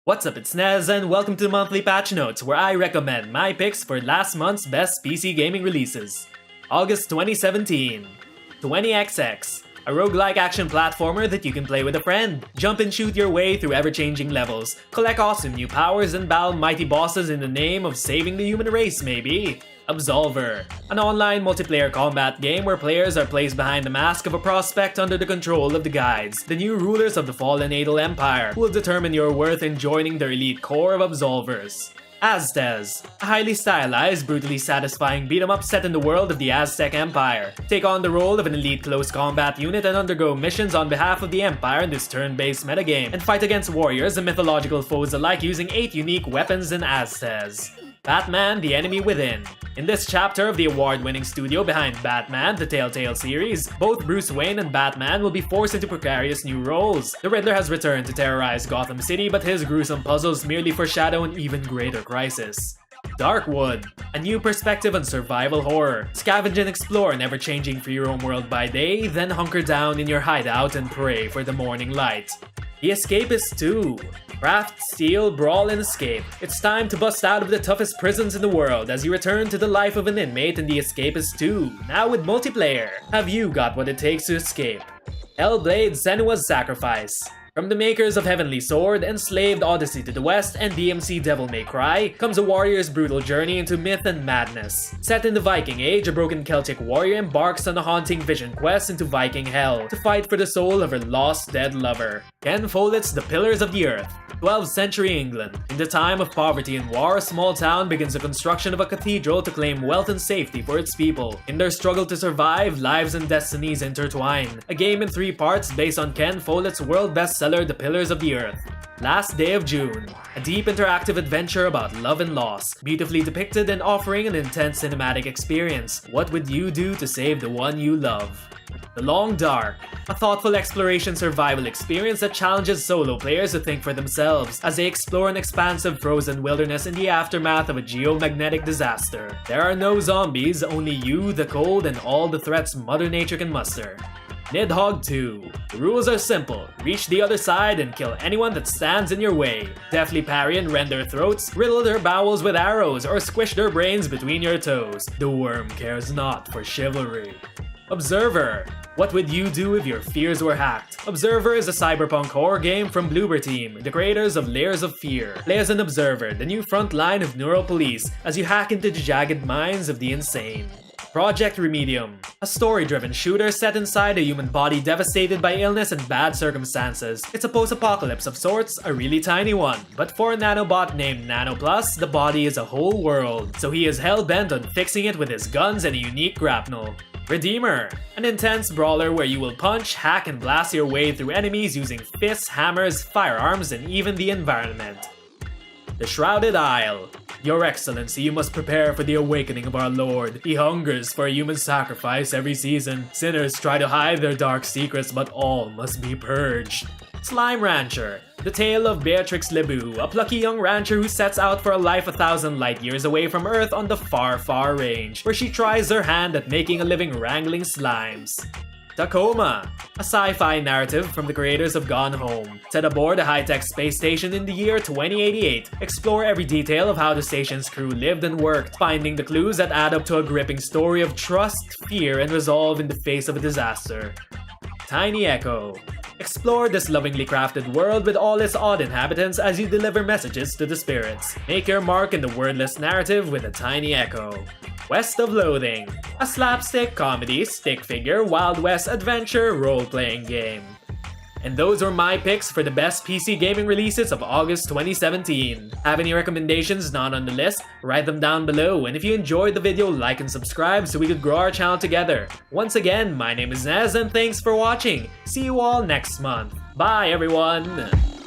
What's up, it's Nez, and welcome to the monthly Patchnotes, where I recommend my picks for last month's best PC gaming releases. August 2017, 20XX, a roguelike action platformer that you can play with a friend. Jump and shoot your way through ever-changing levels, collect awesome new powers, and battle mighty bosses in the name of saving the human race, maybe. Absolver, an online multiplayer combat game where players are placed behind the mask of a prospect under the control of the guides, the new rulers of the fallen Adel Empire, who will determine your worth in joining their elite corps of Absolvers. Aztez, a highly stylized, brutally satisfying beat-em-up set in the world of the Aztec Empire. Take on the role of an elite close combat unit and undergo missions on behalf of the Empire in this turn-based metagame, and fight against warriors and mythological foes alike using 8 unique weapons in Aztez. Batman: The Enemy Within. In this chapter of the award-winning studio behind Batman, the Telltale series, both Bruce Wayne and Batman will be forced into precarious new roles. The Riddler has returned to terrorize Gotham City, but his gruesome puzzles merely foreshadow an even greater crisis. Darkwood, a new perspective on survival horror. Scavenge and explore an ever-changing free roam world by day, then hunker down in your hideout and pray for the morning light. The Escapist 2. Craft, steal, brawl, and escape. It's time to bust out of the toughest prisons in the world as you return to the life of an inmate in The Escapist 2, now with multiplayer. Have you got what it takes to escape? Hellblade: Senua's Sacrifice. From the makers of Heavenly Sword, Enslaved: Odyssey to the West, and DMC Devil May Cry, comes a warrior's brutal journey into myth and madness. Set in the Viking Age, a broken Celtic warrior embarks on a haunting vision quest into Viking hell to fight for the soul of her lost dead lover. Ken Follett's The Pillars of the Earth. 12th century England. In the time of poverty and war, a small town begins the construction of a cathedral to claim wealth and safety for its people. In their struggle to survive, lives and destinies intertwine. A game in 3 parts based on Ken Follett's world bestseller The Pillars of the Earth. Last Day of June. A deep interactive adventure about love and loss, beautifully depicted and offering an intense cinematic experience. What would you do to save the one you love? The Long Dark, a thoughtful exploration survival experience that challenges solo players to think for themselves as they explore an expansive frozen wilderness in the aftermath of a geomagnetic disaster. There are no zombies, only you, the cold, and all the threats Mother Nature can muster. Nidhogg 2. The rules are simple. Reach the other side and kill anyone that stands in your way. Deftly parry and rend their throats, riddle their bowels with arrows, or squish their brains between your toes. The worm cares not for chivalry. Observer. What would you do if your fears were hacked? Observer is a cyberpunk horror game from Bloober Team, the creators of Layers of Fear. Play as an observer, the new front line of neural police, as you hack into the jagged minds of the insane. Project Remedium, a story-driven shooter set inside a human body devastated by illness and bad circumstances. It's a post-apocalypse of sorts, a really tiny one. But for a nanobot named NanoPlus, the body is a whole world, so he is hell-bent on fixing it with his guns and a unique grapnel. Redeemer, an intense brawler where you will punch, hack, and blast your way through enemies using fists, hammers, firearms, and even the environment. The Shrouded Isle. Your Excellency, you must prepare for the awakening of our Lord. He hungers for a human sacrifice every season. Sinners try to hide their dark secrets, but all must be purged. Slime Rancher. The tale of Beatrix Lebu, a plucky young rancher who sets out for a life 1,000 light years away from Earth on the far, far range, where she tries her hand at making a living wrangling slimes. Tacoma, a sci-fi narrative from the creators of Gone Home. Set aboard a high-tech space station in the year 2088. Explore every detail of how the station's crew lived and worked, finding the clues that add up to a gripping story of trust, fear, and resolve in the face of a disaster. Tiny Echo. Explore this lovingly crafted world with all its odd inhabitants as you deliver messages to the spirits. Make your mark in the wordless narrative with a Tiny Echo. West of Loathing, a slapstick comedy, stick figure, Wild West adventure role-playing game. And those were my picks for the best PC gaming releases of August 2017. Have any recommendations not on the list? Write them down below, and if you enjoyed the video, like and subscribe so we could grow our channel together. Once again, my name is Nez and thanks for watching. See you all next month. Bye everyone!